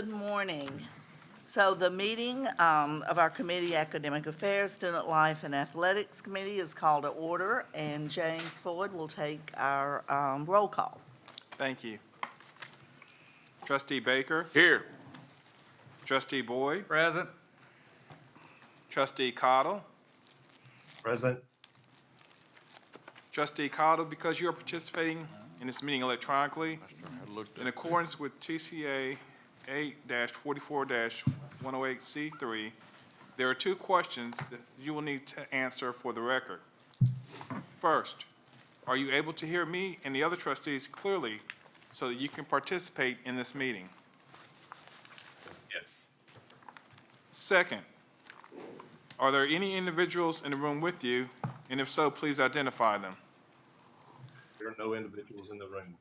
Good morning. So the meeting of our Committee, Academic Affairs, Student Life, and Athletics Committee is called to order, and James Ford will take our roll call. Thank you. Trustee Baker, Here. Trustee Boyd, Present. Trustee Cottle. Present. Trustee Cottle, because you are participating in this meeting electronically, in accordance with TCA 8-44-108C3, there are two questions that you will need to answer for the record. First, are you able to hear me and the other trustees clearly so that you can participate in this meeting? Yes. Second, are there any individuals in the room with you? And if so, please identify them. There are no individuals in the room.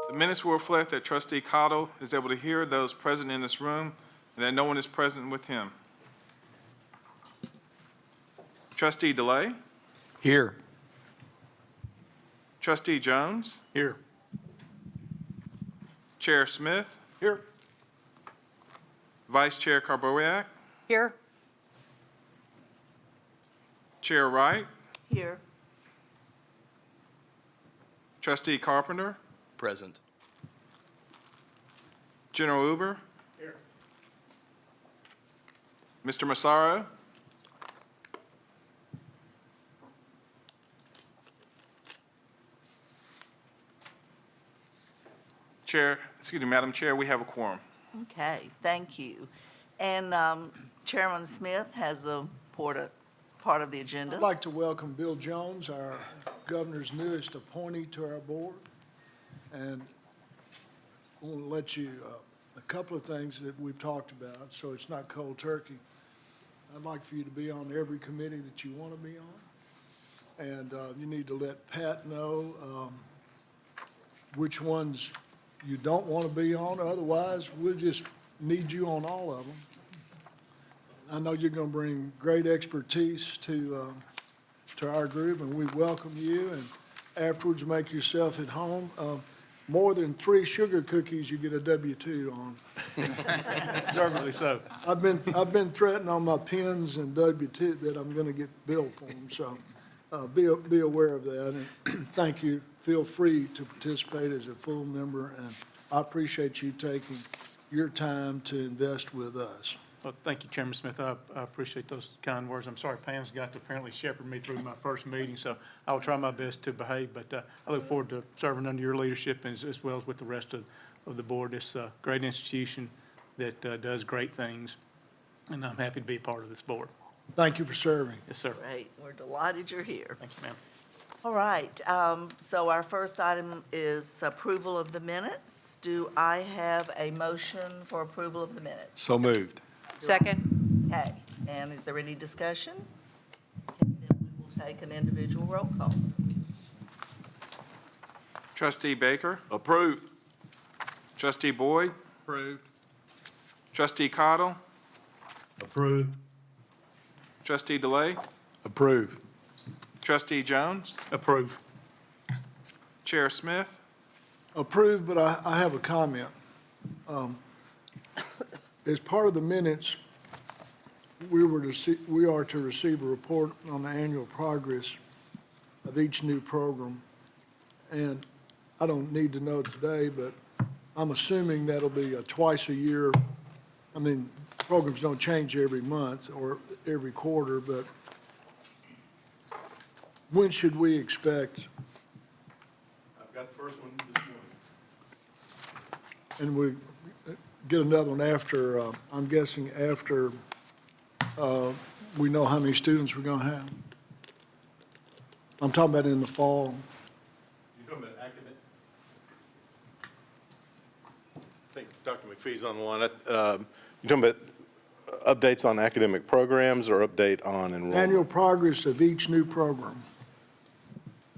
The minutes will reflect that Trustee Cottle is able to hear those present in this room and that no one is present with him. Trustee DeLay, Here. Trustee Jones, Here. Chair Smith, Here. Vice Chair Carboyak, Here. Chair Wright, Here. Trustee Carpenter, Present. General Uber. Here. Mr. Massaro. Madam Chair, we have a quorum. Okay, thank you. And Chairman Smith has a part of the agenda. I'd like to welcome Bill Jones, our governor's newest appointee to our board. And I want to let you, a couple of things that we've talked about, so it's not cold turkey. I'd like for you to be on every committee that you want to be on. And you need to let Pat know which ones you don't want to be on. Otherwise, we'll just need you on all of them. I know you're going to bring great expertise to our group, and we welcome you. And afterwards, make yourself at home. More than 3 sugar cookies, you get a W-2 on. Deservedly so. I've been threatened on my pens and W-2 that I'm going to get billed for them. So be aware of that. And thank you. Feel free to participate as a full member, and I appreciate you taking your time to invest with us. Well, thank you, Chairman Smith. I appreciate those kind words. I'm sorry Pam's got to apparently shepherd me through my first meeting, so I will try my best to behave. But I look forward to serving under your leadership as well as with the rest of the board. It's a great institution that does great things, and I'm happy to be a part of this board. Thank you for serving. Yes, sir. Great, we're delighted you're here. Thank you, ma'am. All right, so our first item is approval of the minutes. Do I have a motion for approval of the minutes? So moved. Second. Okay, and is there any discussion? Okay, then we will take an individual roll call. Trustee Baker, Approved. Trustee Boyd, Approved. Trustee Cottle, Approved. Trustee DeLay, Approved. Trustee Jones, Approve. Chair Smith. Approved, but I have a comment. As part of the minutes, we are to receive a report on the annual progress of each new program. And I don't need to know today, but I'm assuming that'll be a twice a year. I mean, programs don't change every month or every quarter, but when should we expect? I've got the first one this morning. And we get another one after, I'm guessing after we know how many students we're going to have. I'm talking about in the fall. You're talking about academic? I think Dr. McPhee's on the line. You're talking about updates on academic programs or update on enrollment? Annual progress of each new program.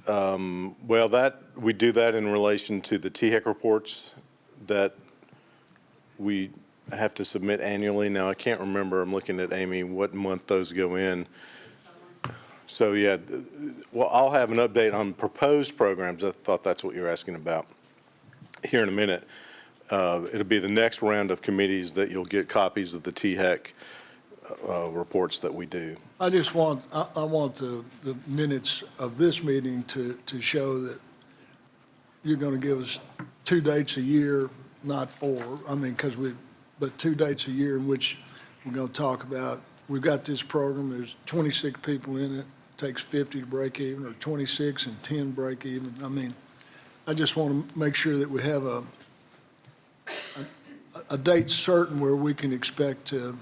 Well, we do that in relation to the THEC reports that we have to submit annually. Now, I can't remember, I'm looking at Amy, what month those go in. So, yeah, well, I'll have an update on proposed programs. I thought that's what you're asking about here in a minute. It'll be the next round of committees that you'll get copies of the THEC reports that we do. I just want, I want the minutes of this meeting to show that you're going to give us 2 dates a year, not 4. I mean, but 2 dates a year in which we're going to talk about, we've got this program, there's 26 people in it, takes 50 to break even, or 26 and 10 break even. I mean, I just want to make sure that we have a date certain where we can expect to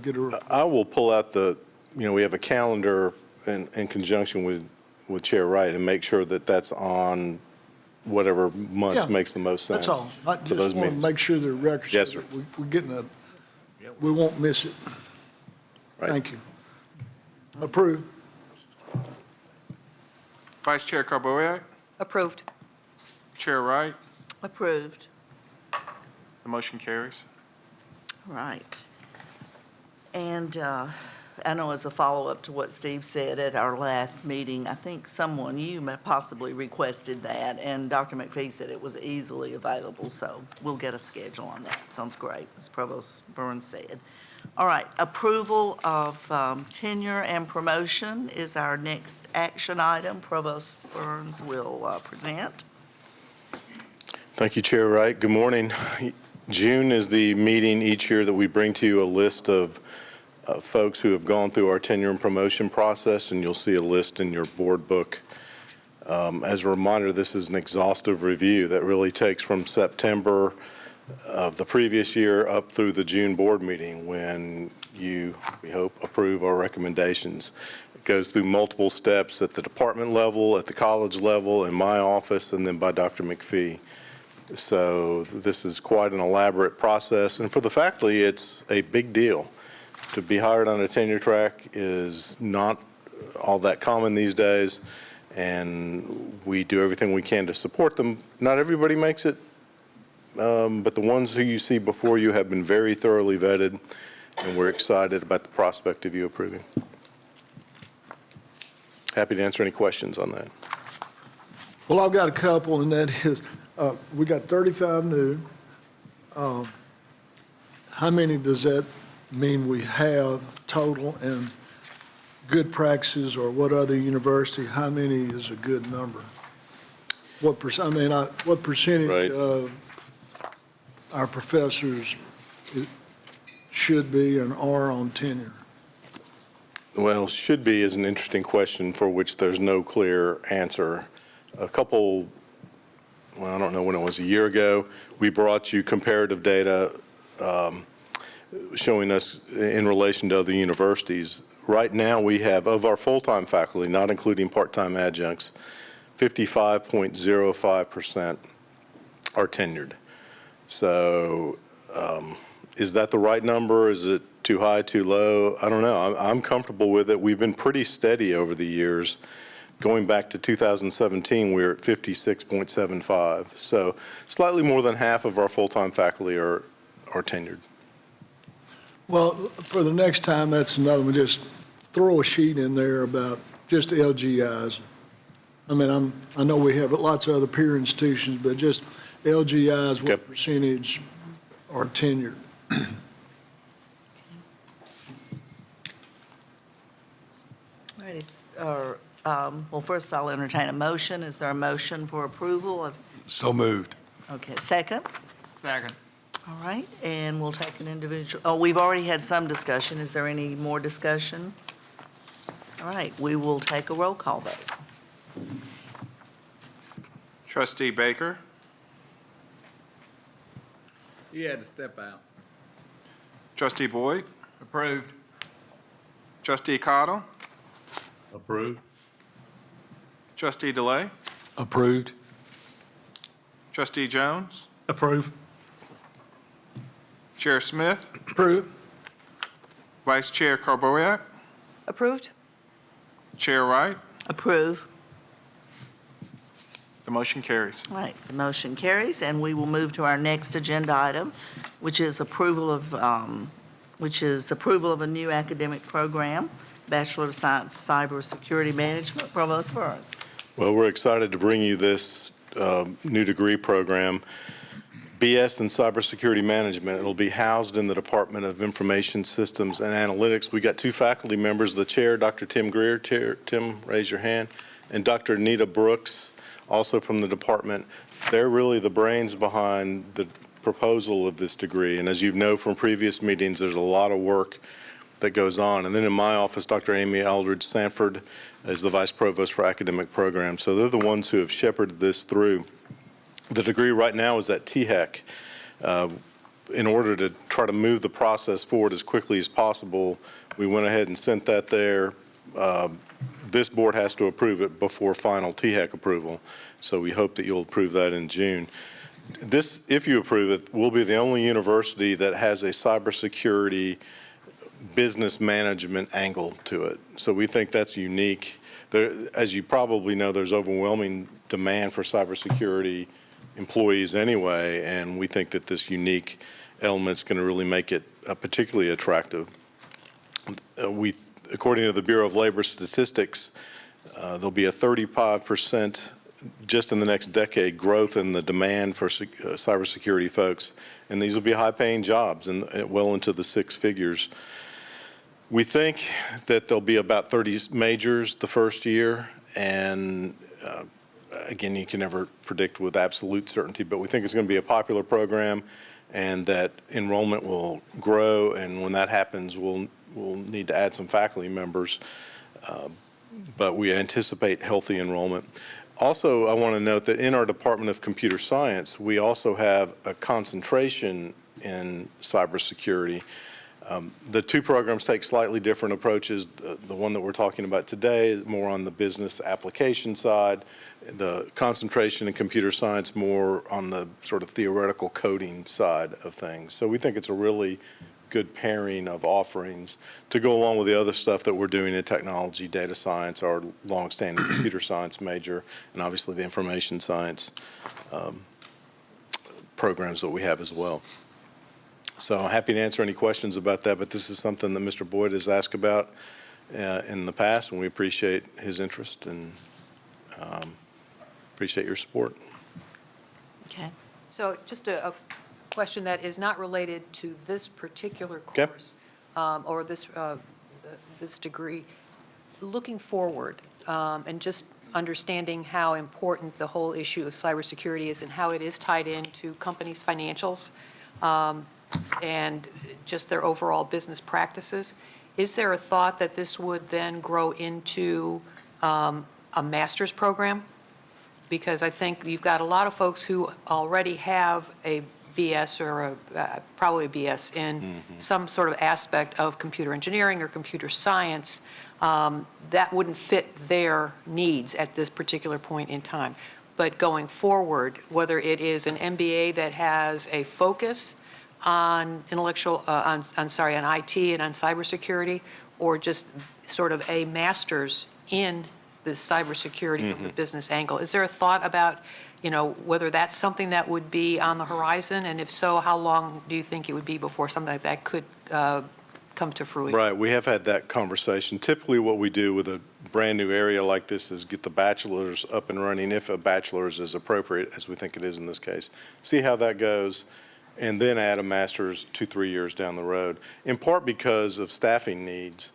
get a report. I will pull out we have a calendar in conjunction with Chair Wright and make sure that that's on whatever months Yeah, makes the most sense. That's all. I for just those want to meetings. make sure the records. Yes, sir. We're getting we won't miss it. Right. Thank you. Approved. Vice Chair Carboyak, Approved. Chair Wright, Approved. the motion carries. Right. And I know as a follow-up to what Steve said at our last meeting, I think you may possibly requested that, and Dr. McPhee said it was easily available, so we'll get a schedule on that. Sounds great, as Provost Burns said. All right, approval of tenure and promotion is our next action item. Provost Burns will present. Thank you, Chair Wright. Good morning. June is the meeting each year that we bring to you a list of folks who have gone through our tenure and promotion process, and you'll see a list in your board book. As a reminder, this is an exhaustive review that really takes from September of the previous year up through the June board meeting when you, we hope, approve our recommendations. It goes through multiple steps at the department level, at the college level, in my office, and then by Dr. McPhee. So this is quite an elaborate process, and for the faculty, it's a big deal. To be hired on a tenure track is not all that common these days, and we do everything we can to support them. Not everybody makes it, but the ones who you see before you have been very thoroughly vetted, and we're excited about the prospect of you approving. Happy to answer any questions on that. Well, I've got a couple, and that is, we got 35 new. How many does that mean we have total, and good practices or what other university, how many is a good number? What percentage Right. of our professors should be and are on tenure? Well, should be is an interesting question for which there's no clear answer. A couple, well, I don't know when it was, a year ago, we brought you comparative data showing us in relation to other universities. Right now, we have, of our full-time faculty, not including part-time adjuncts, 55.05% are tenured. So is that the right number? Is it too high, too low? I don't know. I'm comfortable with it. We've been pretty steady over the years. Going back to 2017, we were at 56.75. So slightly more than half of our full-time faculty are tenured. Well, for the next time, that's another one, just throw a sheet in there about just LGIs. I mean, I know we have lots of other peer institutions, but just LGIs, what Okay. percentage are tenured? All right, well, first I'll entertain a motion. Is there a motion for approval of, So moved. okay, second? Second. All right, and we'll take an individual, we've already had some discussion. Is there any more discussion? All right, we will take a roll call vote. Trustee Baker, He had to step out. Trustee Boyd, Approved. Trustee Cottle, Approved. Trustee DeLay, Approved. Trustee Jones, Approve. Chair Smith, Approved. Vice Chair Carboyak, Approved. Chair Wright, Approve. the motion carries. All right, the motion carries, and we will move to our next agenda item, which is approval of a new academic program, Bachelor of Science Cybersecurity Management. Provost Burns. Well, we're excited to bring you this new degree program. BS in Cybersecurity Management. It'll be housed in the Department of Information Systems and Analytics. We got two faculty members, the chair, Dr. Tim Greer. Tim, raise your hand. And Dr. Anita Brooks, also from the department. They're really the brains behind the proposal of this degree. And as you know from previous meetings, there's a lot of work that goes on. And then in my office, Dr. Amy Aldridge Sanford is the Vice Provost for Academic Programs. So they're the ones who have shepherded this through. The degree right now is at THEC. In order to try to move the process forward as quickly as possible, we went ahead and sent that there. This board has to approve it before final THEC approval, so we hope that you'll approve that in June. This, if you approve it, will be the only university that has a cybersecurity business management angle to it. So we think that's unique. There, as you probably know, there's overwhelming demand for cybersecurity employees anyway, and we think that this unique element is going to really make it particularly attractive. According to the Bureau of Labor Statistics, there'll be a 35% just in the next decade growth in the demand for cybersecurity folks, and these will be high-paying jobs and well into the six figures. We think that there'll be about 30 majors the first year, and again, you can never predict with absolute certainty, but we think it's going to be a popular program and that enrollment will grow, and when that happens, we'll need to add some faculty members, but we anticipate healthy enrollment. Also, I want to note that in our Department of Computer Science, we also have a concentration in cybersecurity. The two programs take slightly different approaches. The one that we're talking about today is more on the business application side. The concentration in computer science more on the sort of theoretical coding side of things. So we think it's a really good pairing of offerings to go along with the other stuff that we're doing in technology, data science, our longstanding computer science major, and obviously the information science programs that we have as well. So I'm happy to answer any questions about that, but this is something that Mr. Boyd has asked about in the past, and we appreciate his interest and appreciate your support. Okay. So just a question that is not related to this particular Okay. course or this degree. Looking forward and just understanding how important the whole issue of cybersecurity is and how it is tied into companies' financials and just their overall business practices, is there a thought that this would then grow into a master's program? Because I think you've got a lot of folks who already have a BS or probably a BS in some sort of aspect of computer engineering or computer science that wouldn't fit their needs at this particular point in time. But going forward, whether it is an MBA that has a focus on on IT and on cybersecurity, or just sort of a master's in the cybersecurity from the business angle. Is there a thought about, whether that's something that would be on the horizon? And if so, how long do you think it would be before something like that could come to fruition? Right, we have had that conversation. Typically what we do with a brand new area like this is get the bachelor's up and running, if a bachelor's is appropriate, as we think it is in this case. See how that goes, and then add a master's 2-3 years down the road, in part because of staffing needs.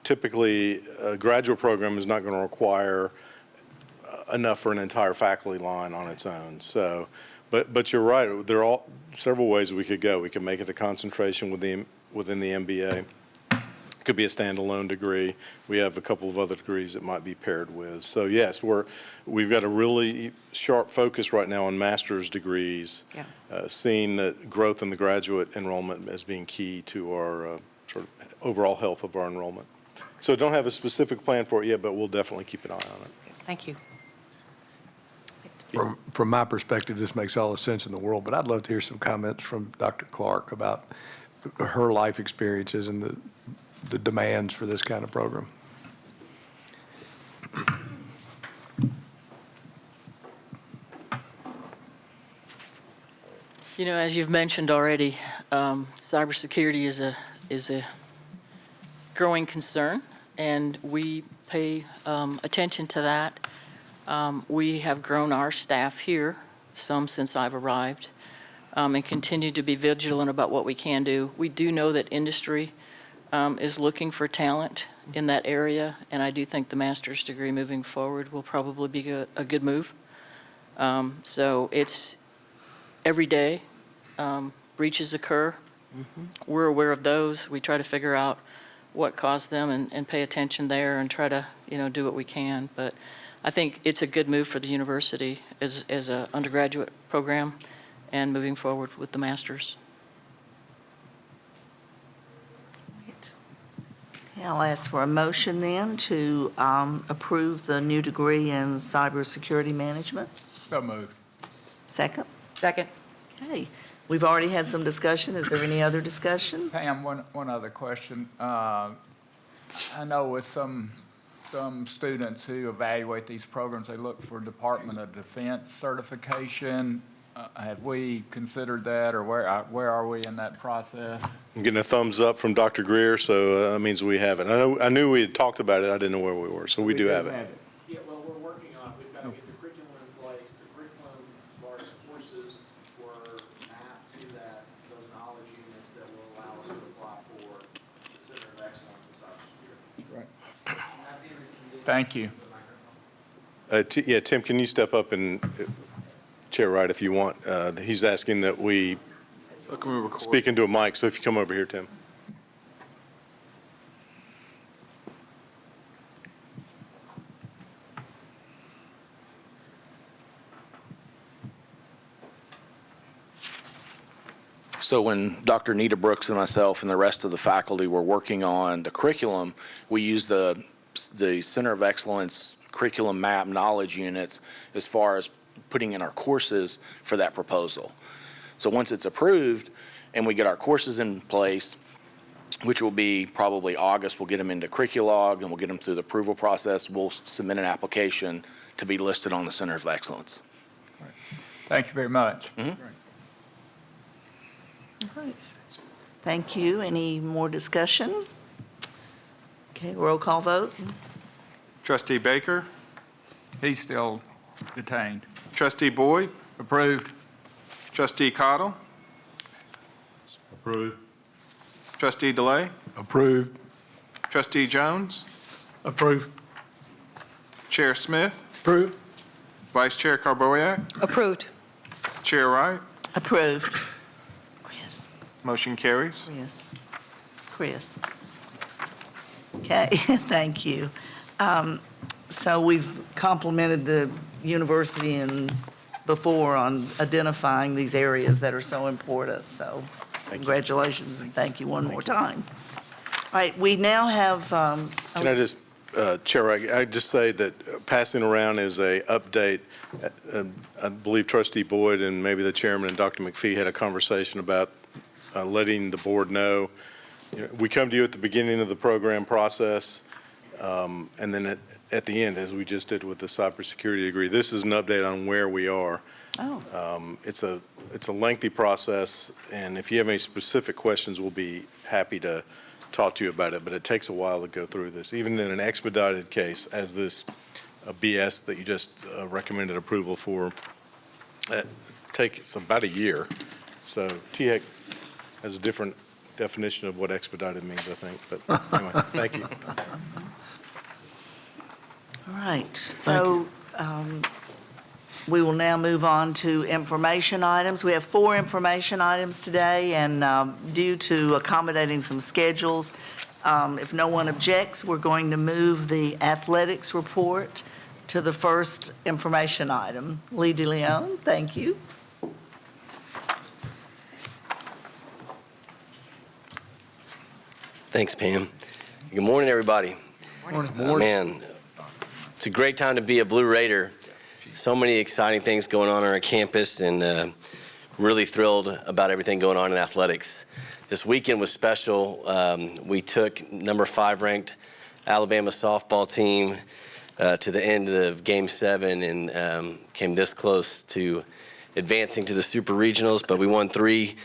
Typically a graduate program is not going to require enough for an entire faculty line on its own. So, but you're right, there are several ways we could go. We could make it a concentration within the MBA. It could be a standalone degree. We have a couple of other degrees that might be paired with. So yes, we've got a really sharp focus right now on master's degrees, seeing the growth in the graduate enrollment as being key to our sort of overall health of our enrollment. So don't have a specific plan for it yet, but we'll definitely keep an eye on it. Thank you. From my perspective, this makes all the sense in the world, but I'd love to hear some comments from Dr. Clark about her life experiences and the demands for this kind of program. As you've mentioned already, cybersecurity is a growing concern, and we pay attention to that. We have grown our staff here some since I've arrived, and continue to be vigilant about what we can do. We do know that industry is looking for talent in that area, and I do think the master's degree moving forward will probably be a good move. So it's every day, breaches occur. We're aware of those. We try to figure out what caused them and pay attention there and try to, do what we can. But I think it's a good move for the university as an undergraduate program and moving forward with the master's. Okay, I'll ask for a motion then to approve the new degree in cybersecurity management. So moved. Second? Second. Okay, we've already had some discussion. Is there any other discussion? Pam, one other question. I know with some students who evaluate these programs, they look for Department of Defense certification. Have we considered that, or where are we in that process? I'm getting a thumbs up from Dr. Greer, so that means we have it. I knew we had talked about it. I didn't know where we were, so we do have it. Yeah, well, we're working on it. We've got to get the curriculum in place. The curriculum, as far as the courses, were mapped to those knowledge units that will allow us to apply for the Center of Excellence in Cybersecurity. Right. Thank you. Yeah, Tim, can you step up and, Chair Wright, if you want? He's asking that we So can we record? speak into a mic, so if you come over here, Tim. So when Dr. Nita Brooks and myself and the rest of the faculty were working on the curriculum, we used the Center of Excellence curriculum map knowledge units as far as putting in our courses for that proposal. So once it's approved and we get our courses in place, which will be probably August, we'll get them into Curriculog and we'll get them through the approval process. We'll submit an application to be listed on the Center of Excellence. Thank you very much. Thank you. Any more discussion? Okay, roll call vote. Trustee Baker, He's still detained. Trustee Boyd, Approved. Trustee Cottle, Approved. Trustee DeLay, Approved. Trustee Jones, Approved. Chair Smith, Approved. Vice Chair Carboyak, Approved. Chair Wright, Approved. Chris, motion carries. Chris. Okay, thank you. So we've complimented the university and before on identifying these areas that are so important. So congratulations and thank you one more time. All right, we now have, Can I just, Chair, I just say that passing around is a update. I believe Trustee Boyd and maybe the chairman and Dr. McPhee had a conversation about letting the board know. We come to you at the beginning of the program process, and then at the end, as we just did with the cybersecurity degree. This is an update on where we are. It's a lengthy process, and if you have any specific questions, we'll be happy to talk to you about it, but it takes a while to go through this. Even in an expedited case, as this BS that you just recommended approval for, it takes about a year. So THEC has a different definition of what expedited means, I think, but anyway, thank you. all right, so we will now move on to information items. We have 4 information items today, and due to accommodating some schedules, if no one objects, we're going to move the athletics report to the first information item. Lee DeLeon, thank you. Thanks, Pam. Good morning, everybody. Morning. Man, it's a great time to be a Blue Raider. So many exciting things going on our campus, and really thrilled about everything going on in athletics. This weekend was special. We took number 5 ranked Alabama softball team to the end of Game 7 and came this close to advancing to the Super Regionals, but we won 3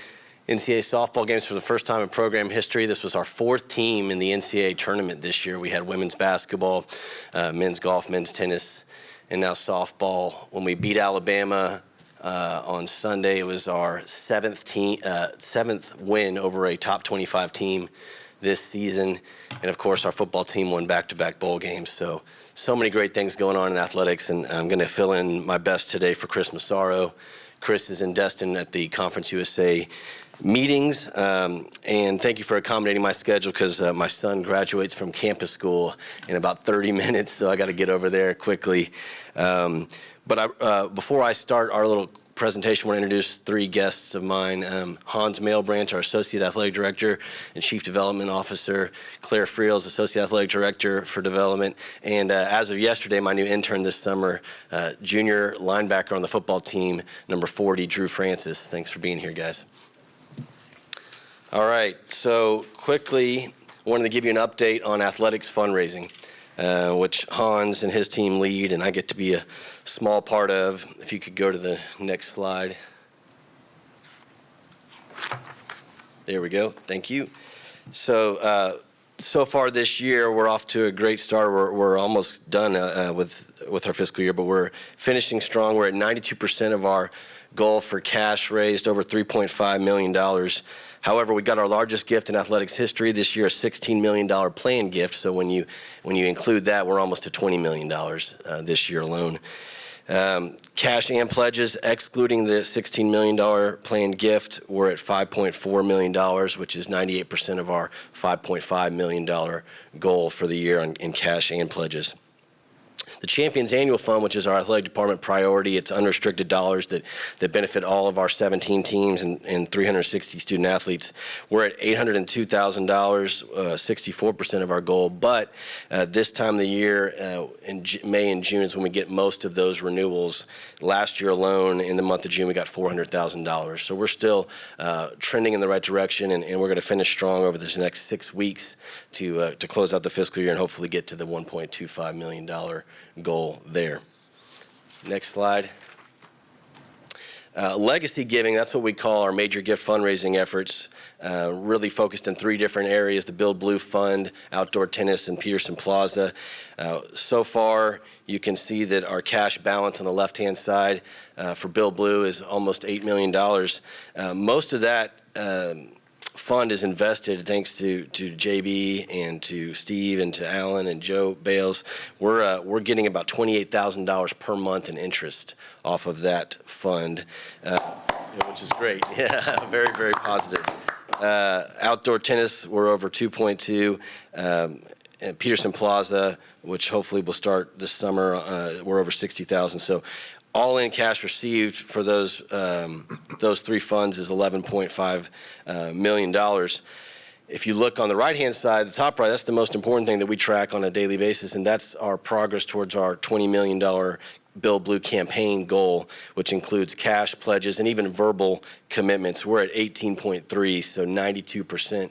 NCAA softball games for the first time in program history. This was our 4th team in the NCAA tournament this year. We had women's basketball, men's golf, men's tennis, and now softball. When we beat Alabama, on Sunday. It was our seventh win over a top 25 team this season. And of course, our football team won back-to-back bowl games. So many great things going on in athletics, and I'm going to fill in my best today for Chris Massaro. Chris is in Destin at the Conference USA meetings, and thank you for accommodating my schedule because my son graduates from campus school in about 30 minutes, so I got to get over there quickly. Before I start our little presentation, I want to introduce three guests of mine. Hans Mailbranch, our Associate Athletic Director and Chief Development Officer. Claire Friels, Associate Athletic Director for Development. And as of yesterday, my new intern this summer, junior linebacker on the football team, number 40, Drew Francis. Thanks for being here, guys. All right, so quickly, I wanted to give you an update on athletics fundraising, which Hans and his team lead, and I get to be a small part of. If you could go to the next slide. There we go. Thank you. So far this year, we're off to a great start. We're almost done with our fiscal year, but we're finishing strong. We're at 92% of our goal for cash raised, over $3.5 million. However, we got our largest gift in athletics history this year, a $16 million planned gift. So when you include that, we're almost to $20 million this year alone. Cash and pledges, excluding the $16 million planned gift, we're at $5.4 million, which is 98% of our $5.5 million goal for the year in cash and pledges. The Champions Annual Fund, which is our athletic department priority, it's unrestricted dollars that benefit all of our 17 teams and 360 student athletes. We're at $802,000, 64% of our goal. But this time of the year, in May and June, is when we get most of those renewals. Last year alone, in the month of June, we got $400,000. So we're still trending in the right direction, and we're going to finish strong over this next 6 weeks to close out the fiscal year and hopefully get to the $1.25 million goal there. Next slide. Legacy giving, that's what we call our major gift fundraising efforts, really focused in three different areas: the Build Blue Fund, outdoor tennis, and Peterson Plaza. So far, you can see that our cash balance on the left-hand side for Build Blue is almost $8 million. Most of that fund is invested thanks to JB and to Steve and to Alan and Joe Bales. We're getting about $28,000 per month in interest off of that fund, which is great. Yeah, very, very positive. Outdoor tennis, we're over 2.2. Peterson Plaza, which hopefully will start this summer, we're over 60,000. So all-in cash received for those three funds is $11.5 million. If you look on the right-hand side, the top right, that's the most important thing that we track on a daily basis, and that's our progress towards our $20 million Build Blue campaign goal, which includes cash, pledges, and even verbal commitments. We're at 18.3, so 92%.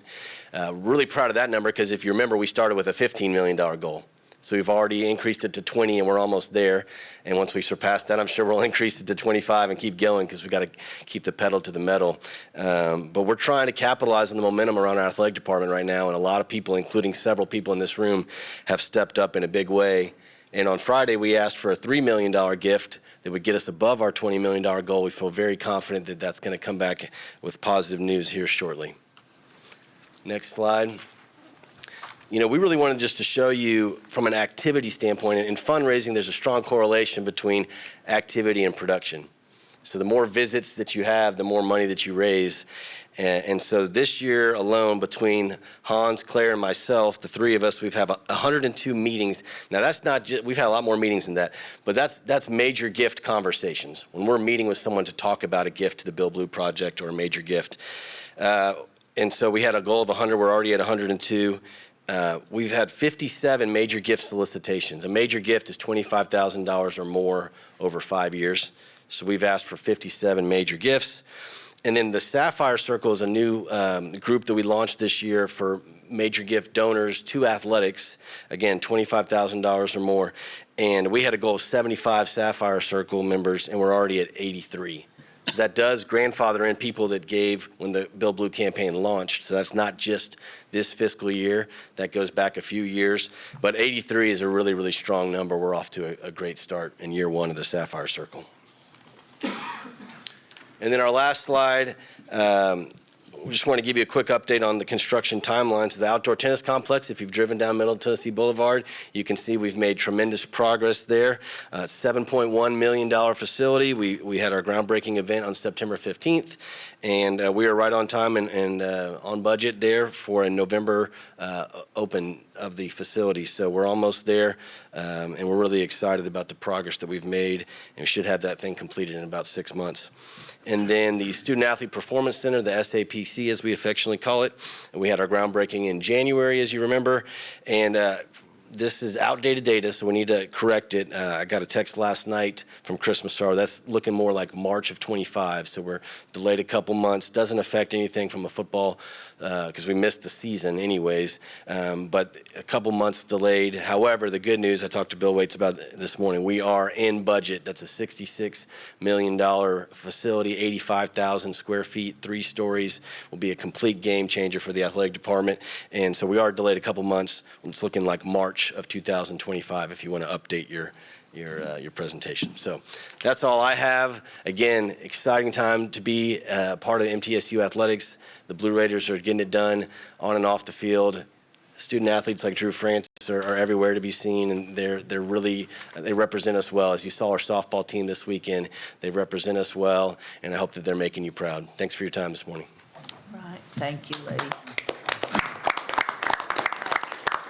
Really proud of that number because if you remember, we started with a $15 million goal. So we've already increased it to 20, and we're almost there. And once we surpass that, I'm sure we'll increase it to 25 and keep going because we've got to keep the pedal to the metal. But we're trying to capitalize on the momentum around our athletic department right now, and a lot of people, including several people in this room, have stepped up in a big way. And on Friday, we asked for a $3 million gift that would get us above our $20 million goal. We feel very confident that that's going to come back with positive news here shortly. Next slide. You know, we really wanted just to show you from an activity standpoint. In fundraising, there's a strong correlation between activity and production. So the more visits that you have, the more money that you raise. And so this year alone, between Hans, Claire, and myself, the three of us, we've had 102 meetings. Now, that's not just, we've had a lot more meetings than that, but that's major gift conversations. When we're meeting with someone to talk about a gift to the Build Blue Project or a major gift. And so we had a goal of 100. We're already at 102. We've had 57 major gift solicitations. A major gift is $25,000 or more over 5 years. So we've asked for 57 major gifts. And then the Sapphire Circle is a new group that we launched this year for major gift donors to athletics. Again, $25,000 or more. And we had a goal of 75 Sapphire Circle members, and we're already at 83. So that does grandfather in people that gave when the Build Blue campaign launched. So that's not just this fiscal year. That goes back a few years. But 83 is a really, really strong number. We're off to a great start in year one of the Sapphire Circle. And then our last slide, we just want to give you a quick update on the construction timeline. So the outdoor tennis complex, if you've driven down Middle Tennessee Boulevard, you can see we've made tremendous progress there. $7.1 million facility. We had our groundbreaking event on September 15th, and we are right on time and on budget there for a November open of the facility. So we're almost there, and we're really excited about the progress that we've made, and we should have that thing completed in about 6 months. And then the Student Athlete Performance Center, the SAPC as we affectionately call it. And we had our groundbreaking in January, as you remember. And this is outdated data, so we need to correct it. I got a text last night from Chris Massaro. That's looking more like March of 25, so we're delayed a couple months. Doesn't affect anything from a football, because we missed the season anyways, but a couple months delayed. However, the good news, I talked to Bill Waits about this morning, we are in budget. That's a $66 million facility, 85,000 square feet, 3 stories, will be a complete game changer for the athletic department. And so we are delayed a couple months. It's looking like March of 2025 if you want to update your presentation. So that's all I have. Again, exciting time to be part of MTSU athletics. The Blue Raiders are getting it done on and off the field. Student athletes like Drew Francis are everywhere to be seen, and they represent us well. As you saw our softball team this weekend, they represent us well, and I hope that they're making you proud. Thanks for your time this morning. Right, thank you, Lee.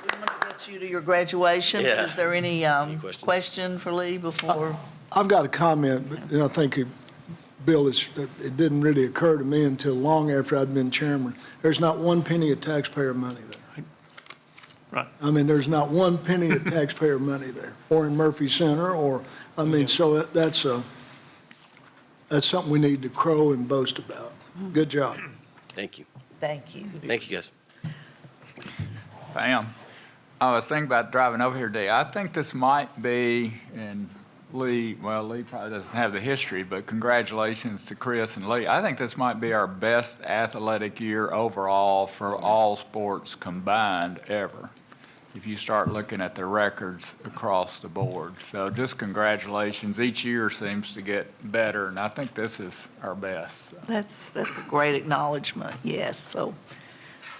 We want to get you to your graduation. Yeah. Is there any question for Lee before? I've got a comment, but I think Bill, it didn't really occur to me until long after I'd been chairman. There's not one penny of taxpayer money there. Right. I mean, there's not one penny of taxpayer money there, or in Murphy Center, or, I mean, so that's something we need to crow and boast about. Good job. Thank you. Thank you. Thank you, guys. Pam, I was thinking about driving over here today. I think this might be, and Lee probably doesn't have the history, but congratulations to Chris and Lee. I think this might be our best athletic year overall for all sports combined ever, if you start looking at the records across the board. So just congratulations. Each year seems to get better, and I think this is our best. So. That's a great acknowledgement, yes. So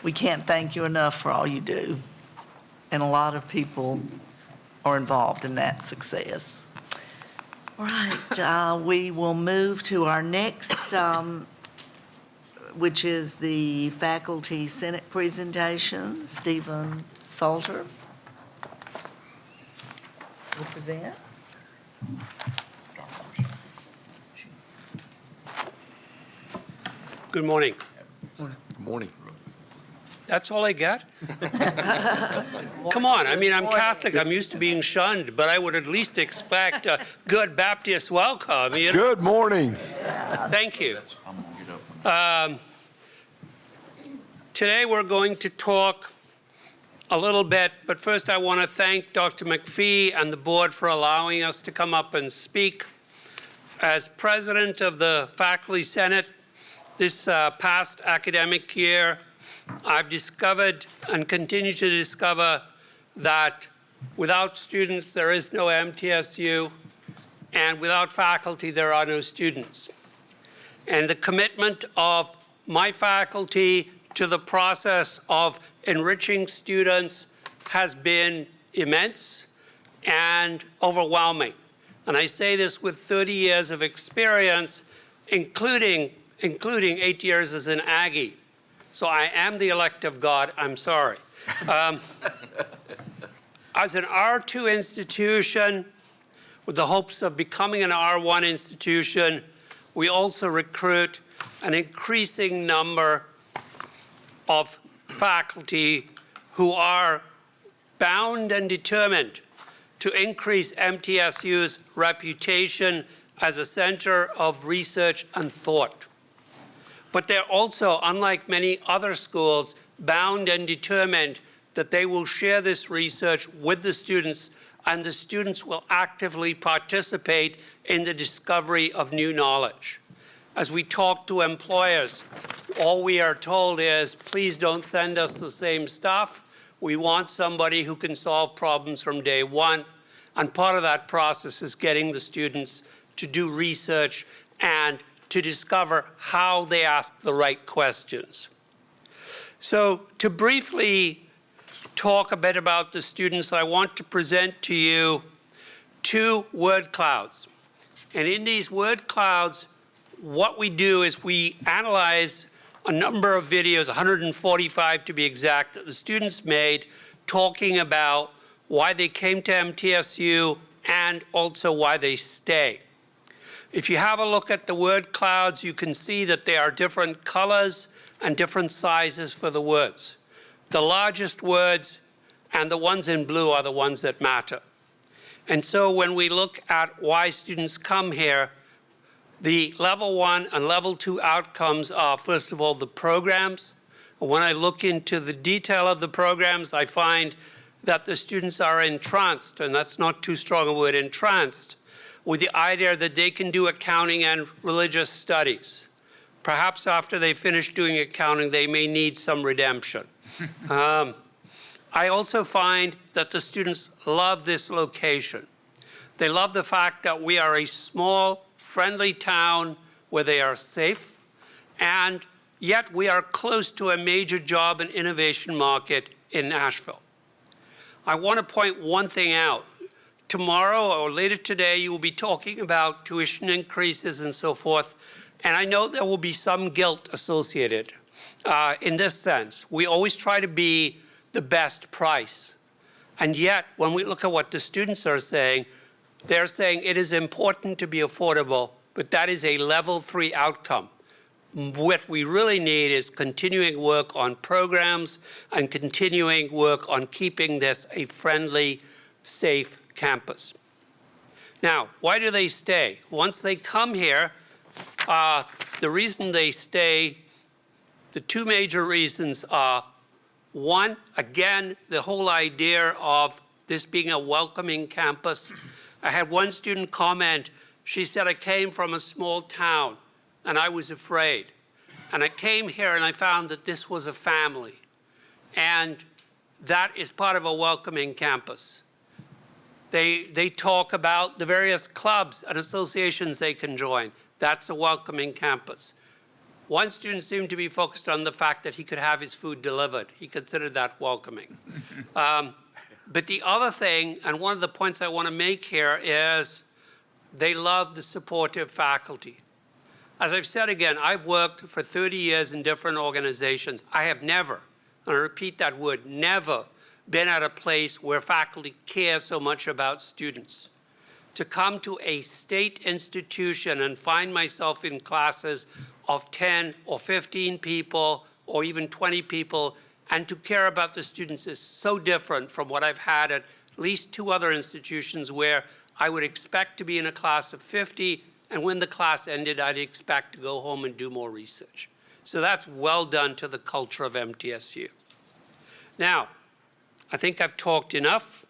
we can't thank you enough for all you do. And a lot of people are involved in that success. All right, we will move to our next, which is the Faculty Senate presentation. Stephen Salter will present. Good morning. Good morning. That's all I got? Come on, I mean, I'm Catholic, I'm used to being shunned, but I would at least expect a good Baptist welcome, you know? Good morning. Thank you. Today we're going to talk a little bit, but first I want to thank Dr. McPhee and the board for allowing us to come up and speak. As president of the Faculty Senate this past academic year, I've discovered and continue to discover that without students, there is no MTSU, and without faculty, there are no students. And the commitment of my faculty to the process of enriching students has been immense and overwhelming. And I say this with 30 years of experience, including 8 years as an Aggie. So I am the elect of God, I'm sorry. As an R2 institution, with the hopes of becoming an R1 institution, we also recruit an increasing number of faculty who are bound and determined to increase MTSU's reputation as a center of research and thought. But they're also, unlike many other schools, bound and determined that they will share this research with the students, and the students will actively participate in the discovery of new knowledge. As we talk to employers, all we are told is, please don't send us the same stuff. We want somebody who can solve problems from day one. And part of that process is getting the students to do research and to discover how they ask the right questions. So to briefly talk a bit about the students, I want to present to you 2 word clouds. And in these word clouds, what we do is we analyze a number of videos, 145 to be exact, that the students made talking about why they came to MTSU and also why they stay. If you have a look at the word clouds, you can see that there are different colors and different sizes for the words. The largest words and the ones in blue are the ones that matter. And so when we look at why students come here, the level 1 and level 2 outcomes are, first of all, the programs. When I look into the detail of the programs, I find that the students are entranced, and that's not too strong a word, entranced, with the idea that they can do accounting and religious studies. Perhaps after they finish doing accounting, they may need some redemption. I also find that the students love this location. They love the fact that we are a small, friendly town where they are safe, and yet we are close to a major job and innovation market in Nashville. I want to point one thing out. Tomorrow or later today, you will be talking about tuition increases and so forth, and I know there will be some guilt associated in this sense. We always try to be the best price, and yet when we look at what the students are saying, they're saying it is important to be affordable, but that is a level 3 outcome. What we really need is continuing work on programs and continuing work on keeping this a friendly, safe campus. Now, why do they stay? Once they come here, the reason they stay, the 2 major reasons are, 1, again, the whole idea of this being a welcoming campus. I had one student comment, she said, I came from a small town and I was afraid. And I came here and I found that this was a family. And that is part of a welcoming campus. They talk about the various clubs and associations they can join. That's a welcoming campus. One student seemed to be focused on the fact that he could have his food delivered. He considered that welcoming. But the other thing, and one of the points I want to make here, is they love the supportive faculty. As I've said again, I've worked for 30 years in different organizations. I have never, and I repeat that word, never been at a place where faculty care so much about students. To come to a state institution and find myself in classes of 10 or 15 people or even 20 people, and to care about the students is so different from what I've had at least 2 other institutions where I would expect to be in a class of 50, and when the class ended, I'd expect to go home and do more research. So that's well done to the culture of MTSU. Now, I think I've talked enough,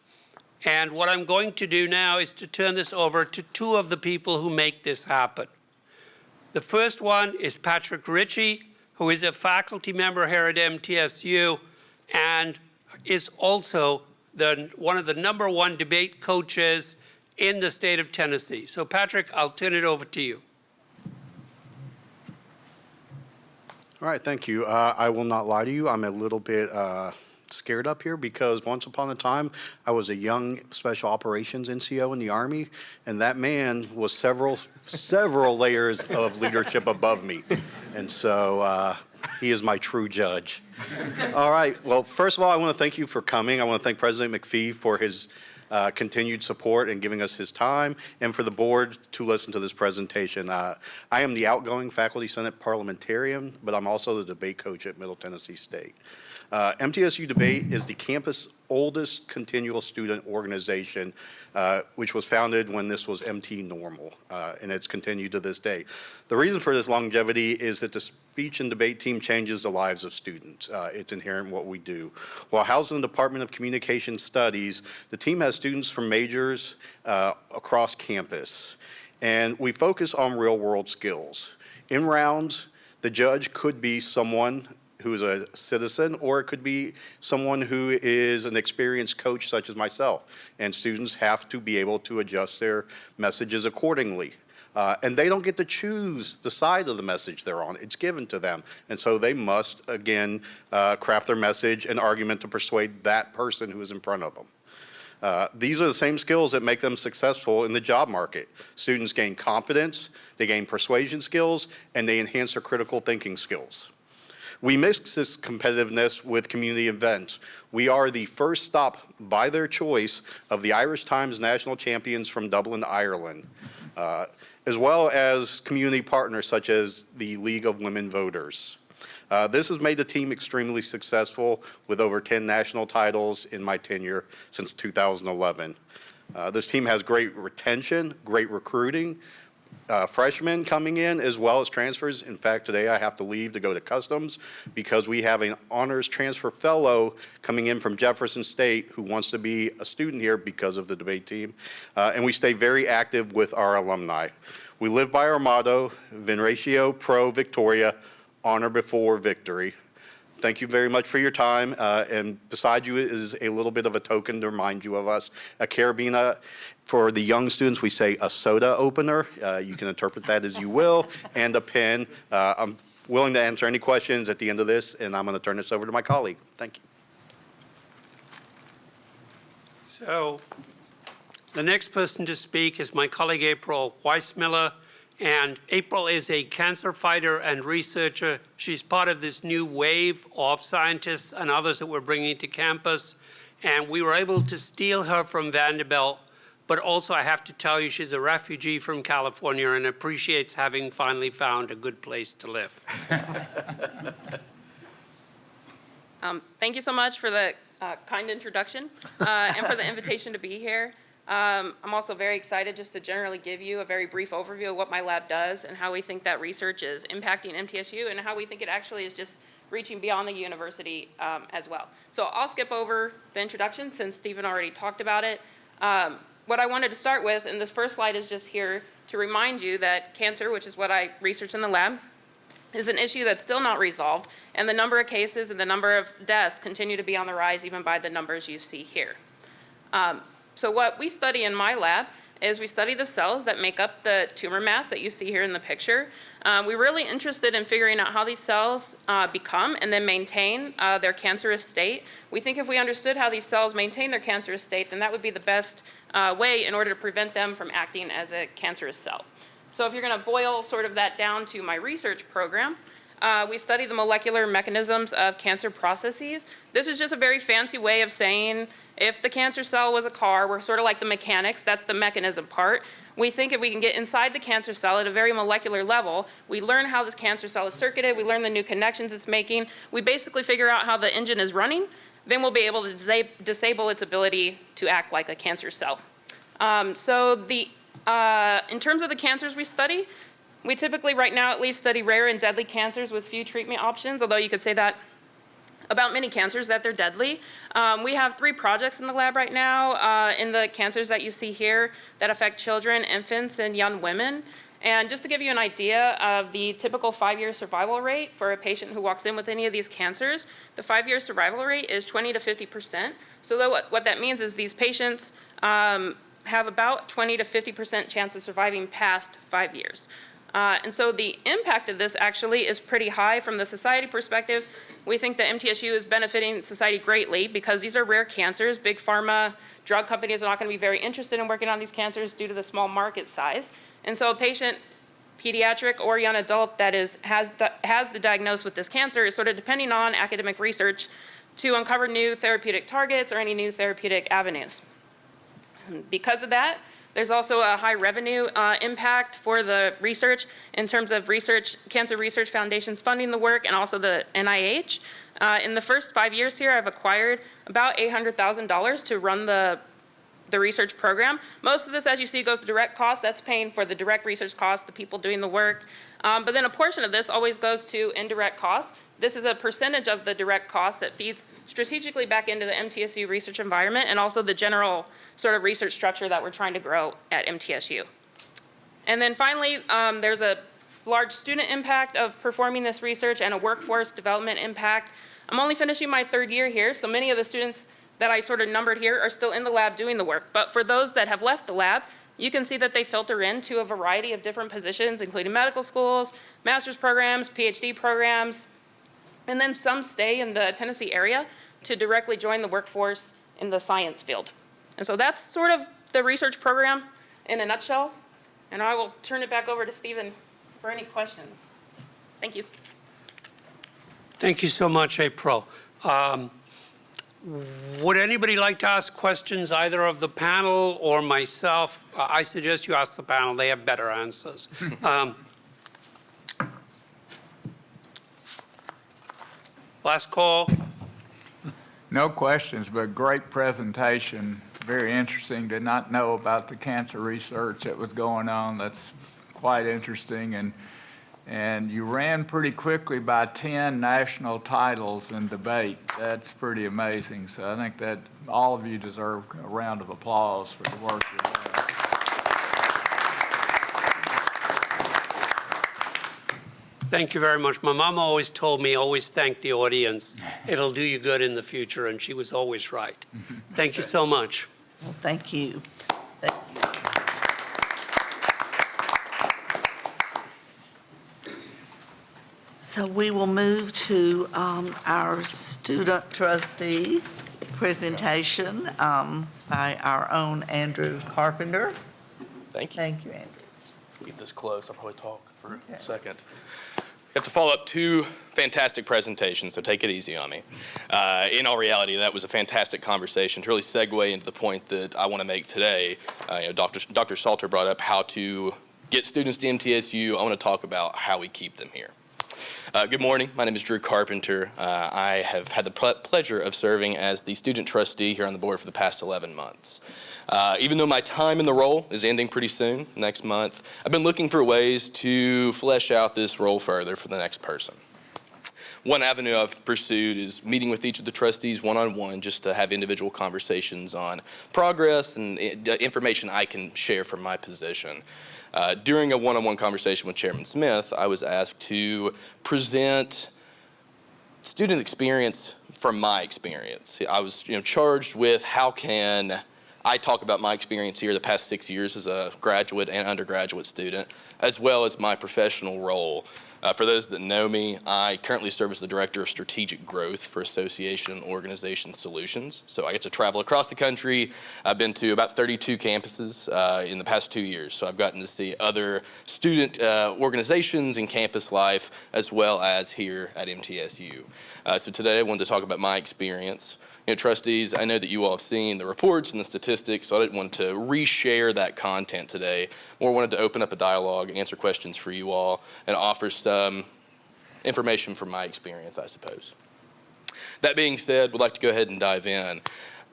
and what I'm going to do now is to turn this over to 2 of the people who make this happen. The first one is Patrick Ritchie, who is a faculty member here at MTSU and is also one of the #1 debate coaches in the state of Tennessee. So Patrick, I'll turn it over to you. All right, thank you. I will not lie to you. I'm a little bit scared up here because once upon a time, I was a young special operations NCO in the Army, and that man was several layers of leadership above me. And so he is my true judge. All right, well, first of all, I want to thank you for coming. I want to thank President McPhee for his continued support and giving us his time, and for the board to listen to this presentation. I am the outgoing Faculty Senate parliamentarian, but I'm also the debate coach at Middle Tennessee State. MTSU Debate is the campus' oldest continual student organization, which was founded when this was MT Normal, and it's continued to this day. The reason for this longevity is that the speech and debate team changes the lives of students. It's inherent in what we do. While housed in the Department of Communication Studies, the team has students from majors across campus, and we focus on real-world skills. In rounds, the judge could be someone who is a citizen, or it could be someone who is an experienced coach such as myself, and students have to be able to adjust their messages accordingly. And they don't get to choose the side of the message they're on. It's given to them. And so they must, again, craft their message and argument to persuade that person who is in front of them. These are the same skills that make them successful in the job market. Students gain confidence, they gain persuasion skills, and they enhance their critical thinking skills. We mix this competitiveness with community events. We are the first stop by their choice of the Irish Times national champions from Dublin, Ireland, as well as community partners such as the League of Women Voters. This has made the team extremely successful with over 10 national titles in my tenure since 2011. This team has great retention, great recruiting, freshmen coming in as well as transfers. In fact, today I have to leave to go to Customs because we have an honors transfer fellow coming in from Jefferson State who wants to be a student here because of the debate team. And we stay very active with our alumni. We live by our motto, Veneratio Pro Victoria, honor before victory. Thank you very much for your time. And beside you is a little bit of a token to remind you of us. A carabiner, for the young students, we say a soda opener. You can interpret that as you will, and a pen. I'm willing to answer any questions at the end of this, and I'm going to turn this over to my colleague. Thank you. So the next person to speak is my colleague April Weissmiller. And April is a cancer fighter and researcher. She's part of this new wave of scientists and others that we're bringing to campus. And we were able to steal her from Vanderbilt. But also, I have to tell you, she's a refugee from California and appreciates having finally found a good place to live. Thank you so much for the kind introduction and for the invitation to be here. I'm also very excited just to generally give you a very brief overview of what my lab does and how we think that research is impacting MTSU and how we think it actually is just reaching beyond the university as well. So I'll skip over the introduction since Stephen already talked about it. What I wanted to start with, and this first slide is just here to remind you that cancer, which is what I research in the lab, is an issue that's still not resolved, and the number of cases and the number of deaths continue to be on the rise even by the numbers you see here. So what we study in my lab is we study the cells that make up the tumor mass that you see here in the picture. We're really interested in figuring out how these cells become and then maintain their cancerous state. We think if we understood how these cells maintain their cancerous state, then that would be the best way in order to prevent them from acting as a cancerous cell. So if you're going to boil sort of that down to my research program, we study the molecular mechanisms of cancer processes. This is just a very fancy way of saying if the cancer cell was a car, we're sort of like the mechanics, that's the mechanism part. We think if we can get inside the cancer cell at a very molecular level, we learn how this cancer cell is circuited, we learn the new connections it's making, we basically figure out how the engine is running, then we'll be able to disable its ability to act like a cancer cell. In terms of the cancers we study, we typically right now at least study rare and deadly cancers with few treatment options, although you could say that about many cancers that they're deadly. We have 3 projects in the lab right now in the cancers that you see here that affect children, infants, and young women. And just to give you an idea of the typical 5-year survival rate for a patient who walks in with any of these cancers, the 5-year survival rate is 20 to 50%. So what that means is these patients have about 20 to 50% chance of surviving past 5 years. And so the impact of this actually is pretty high from the society perspective. We think that MTSU is benefiting society greatly because these are rare cancers. Big pharma drug companies are not going to be very interested in working on these cancers due to the small market size. And so a patient, pediatric or young adult that has the diagnosis with this cancer is sort of depending on academic research to uncover new therapeutic targets or any new therapeutic avenues. Because of that, there's also a high revenue impact for the research in terms of Cancer Research Foundation's funding the work and also the NIH. In the first 5 years here, I've acquired about $800,000 to run the research program. Most of this, as you see, goes to direct costs. That's paying for the direct research costs, the people doing the work. But then a portion of this always goes to indirect costs. This is a percentage of the direct cost that feeds strategically back into the MTSU research environment and also the general sort of research structure that we're trying to grow at MTSU. And then finally, there's a large student impact of performing this research and a workforce development impact. I'm only finishing my 3rd year here, so many of the students that I sort of numbered here are still in the lab doing the work. But for those that have left the lab, you can see that they filter into a variety of different positions, including medical schools, master's programs, PhD programs, and then some stay in the Tennessee area to directly join the workforce in the science field. And so that's sort of the research program in a nutshell. And I will turn it back over to Stephen for any questions. Thank you. Thank you so much, April. Would anybody like to ask questions either of the panel or myself? I suggest you ask the panel. They have better answers. Last call. No questions, but great presentation. Very interesting. Did not know about the cancer research that was going on. That's quite interesting. And you ran pretty quickly by 10 national titles in debate. That's pretty amazing. So I think that all of you deserve a round of applause for the work you're doing. Thank you very much. My mom always told me, always thank the audience. It'll do you good in the future, and she was always right. Thank you so much. Well, thank you. Thank you. So we will move to our student trustee presentation by our own Andrew Carpenter. Thank you. Thank you, Andrew. Keep this close. I'll probably talk for Okay. a second. We have to follow up two fantastic presentations, so take it easy on me. In all reality, that was a fantastic conversation to really segue into the point that I want to make today. Dr. Salter brought up how to get students to MTSU. I want to talk about how we keep them here. Good morning. My name is Drew Carpenter. I have had the pleasure of serving as the student trustee here on the board for the past 11 months. Even though my time in the role is ending pretty soon, next month, I've been looking for ways to flesh out this role further for the next person. One avenue I've pursued is meeting with each of the trustees one-on-one just to have individual conversations on progress and information I can share from my position. During a one-on-one conversation with Chairman Smith, I was asked to present student experience from my experience. I was charged with how can I talk about my experience here the past 6 years as a graduate and undergraduate student, as well as my professional role. For those that know me, I currently serve as the Director of Strategic Growth for Association Organization Solutions. So I get to travel across the country. I've been to about 32 campuses in the past 2 years. So I've gotten to see other student organizations and campus life, as well as here at MTSU. So today I wanted to talk about my experience. Trustees, I know that you all have seen the reports and the statistics, so I didn't want to reshare that content today. More wanted to open up a dialogue, answer questions for you all, and offer some information from my experience, I suppose. That being said, we'd like to go ahead and dive in.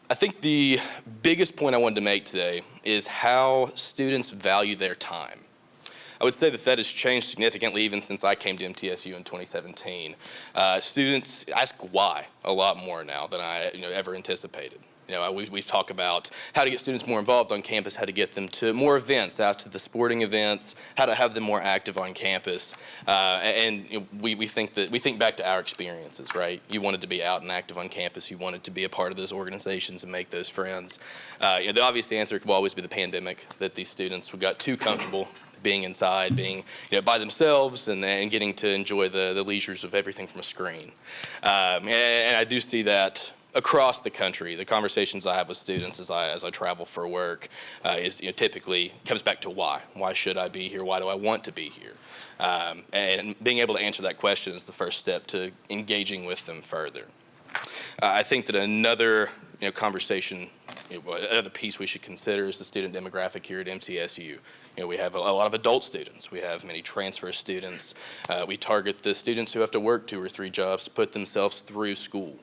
I think the biggest point I wanted to make today is how students value their time. I would say that has changed significantly even since I came to MTSU in 2017. Students ask why a lot more now than I ever anticipated. We've talked about how to get students more involved on campus, how to get them to more events, out to the sporting events, how to have them more active on campus. We think back to our experiences, right? You wanted to be out and active on campus. You wanted to be a part of those organizations and make those friends. The obvious answer will always be the pandemic, that these students got too comfortable being inside, being by themselves, and getting to enjoy the leisures of everything from a screen. And I do see that across the country. The conversations I have with students as I travel for work is typically comes back to why. Why should I be here? Why do I want to be here? And being able to answer that question is the first step to engaging with them further. I think that another conversation, another piece we should consider is the student demographic here at MTSU. We have a lot of adult students. We have many transfer students. We target the students who have to work 2 or 3 jobs to put themselves through school.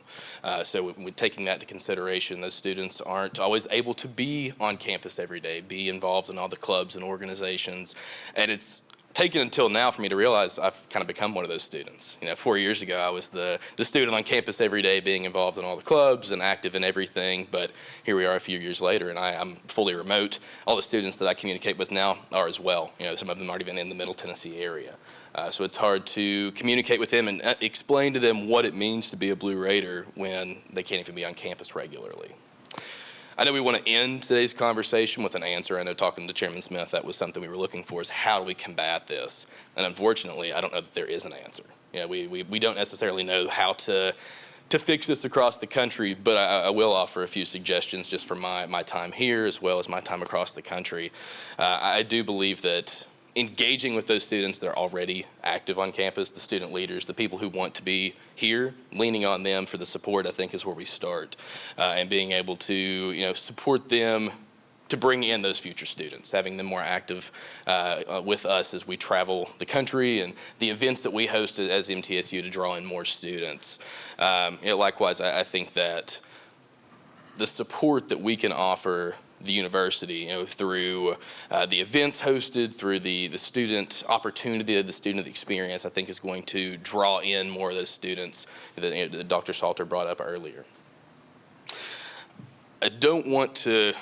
So we're taking that into consideration. Those students aren't always able to be on campus every day, be involved in all the clubs and organizations. And it's taken until now for me to realize I've kind of become one of those students. 4 years ago, I was the student on campus every day, being involved in all the clubs and active in everything. But here we are a few years later, and I'm fully remote. All the students that I communicate with now are as well. Some of them aren't even in the Middle Tennessee area. So it's hard to communicate with them and explain to them what it means to be a Blue Raider when they can't even be on campus regularly. I know we want to end today's conversation with an answer. I know talking to Chairman Smith, that was something we were looking for, is how do we combat this? And unfortunately, I don't know that there is an answer. We don't necessarily know how to fix this across the country, but I will offer a few suggestions just from my time here as well as my time across the country. I do believe that engaging with those students that are already active on campus, the student leaders, the people who want to be here, leaning on them for the support, I think is where we start. And being able to, support them to bring in those future students, having them more active with us as we travel the country and the events that we host as MTSU to draw in more students. Likewise, I think that the support that we can offer the university, through the events hosted, through the student opportunity, the student experience, I think is going to draw in more of those students that Dr. Salter brought up earlier. I don't want to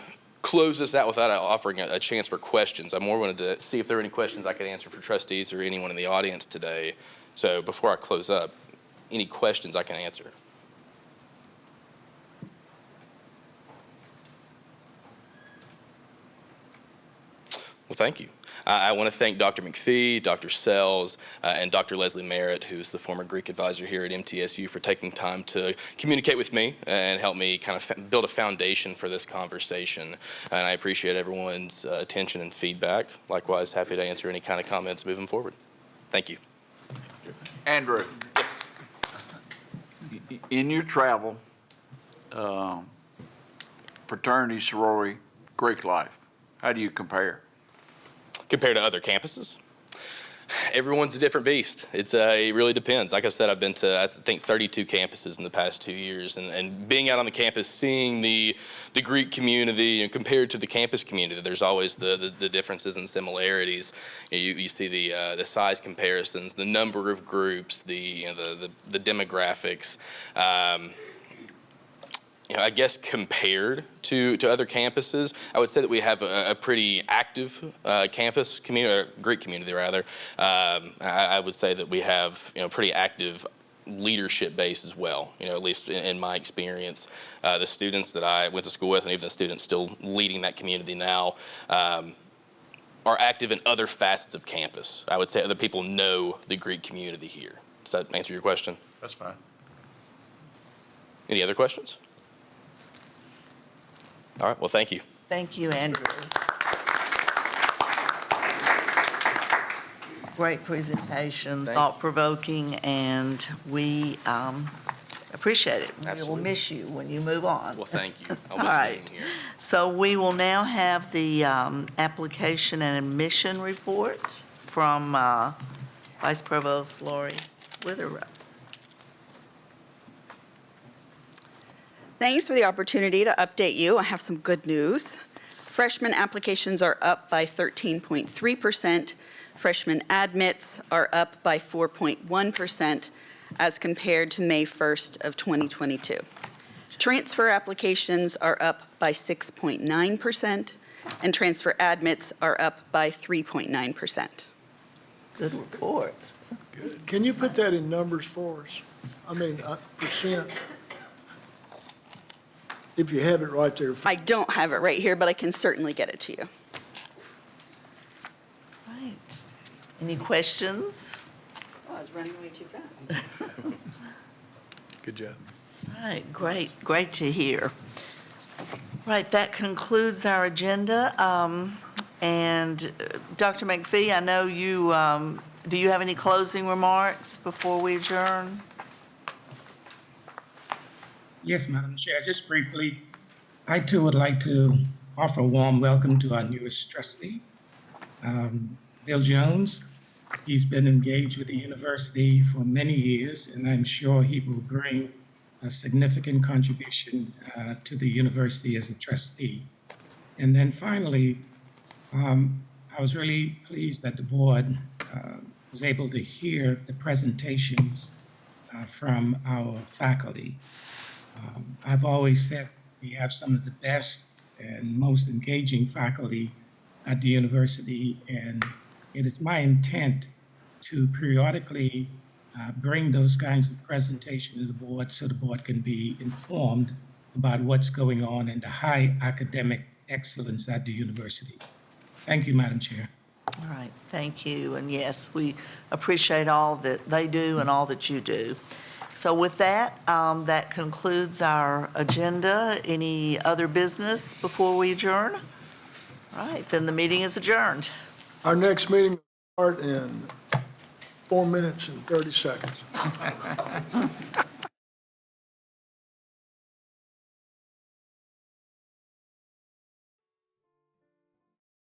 close this out without offering a chance for questions. I more wanted to see if there are any questions I could answer for trustees or anyone in the audience today. So before I close up, any questions I can answer? Well, thank you. I want to thank Dr. McPhee, Dr. Sells, and Dr. Leslie Merritt, who is the former Greek advisor here at MTSU, for taking time to communicate with me and help me kind of build a foundation for this conversation. And I appreciate everyone's attention and feedback. Likewise, happy to answer any kind of comments moving forward. Thank you. Andrew. Yes. In your travel, fraternity, sorority, Greek life, how do you compare? Compared to other campuses? Everyone's a different beast. It really depends. Like I said, I've been to, I think, 32 campuses in the past 2 years, and being out on the campus, seeing the Greek community and compared to the campus community, there's always the differences and similarities. You see the size comparisons, the number of groups, the demographics. I guess compared to other campuses, I would say that we have a pretty active campus community, or Greek community rather. I would say that we have pretty active leadership base as well. At least in my experience, the students that I went to school with, and even the students still leading that community now, are active in other facets of campus. I would say other people know the Greek community here. Does that answer your question? That's fine. Any other questions? All right, well, thank you. Thank you, Andrew. Great presentation, thought-provoking, and we appreciate it. Absolutely. We will miss you when you move on. Well, thank you. I'll All miss right. being here. So we will now have the application and admission report from Vice Provost Lori Witherup. Thanks for the opportunity to update you. I have some good news. Freshman applications are up by 13.3%. Freshman admits are up by 4.1% as compared to May 1st of 2022. Transfer applications are up by 6.9%, and transfer admits are up by 3.9%. Good report. Can you put that in numbers for us? I mean, percent, if you have it right there. I don't have it right here, but I can certainly get it to you. Right. Any questions? Oh, I was running way too fast. Good job. All right, great to hear. Right, that concludes our agenda. And Dr. McPhee, I know you, do you have any closing remarks before we adjourn? Yes, Madam Chair, just briefly, I too would like to offer a warm welcome to our newest trustee, Bill Jones. He's been engaged with the university for many years, and I'm sure he will bring a significant contribution to the university as a trustee. And then finally, I was really pleased that the board was able to hear the presentations from our faculty. I've always said we have some of the best and most engaging faculty at the university, and it is my intent to periodically bring those kinds of presentation to the board so the board can be informed about what's going on and the high academic excellence at the university. Thank you, Madam Chair. All right, thank you. And yes, we appreciate all that they do and all that you do. So with that, that concludes our agenda. Any other business before we adjourn? All right, then the meeting is adjourned. Our next meeting will start in 4 minutes and 30 seconds.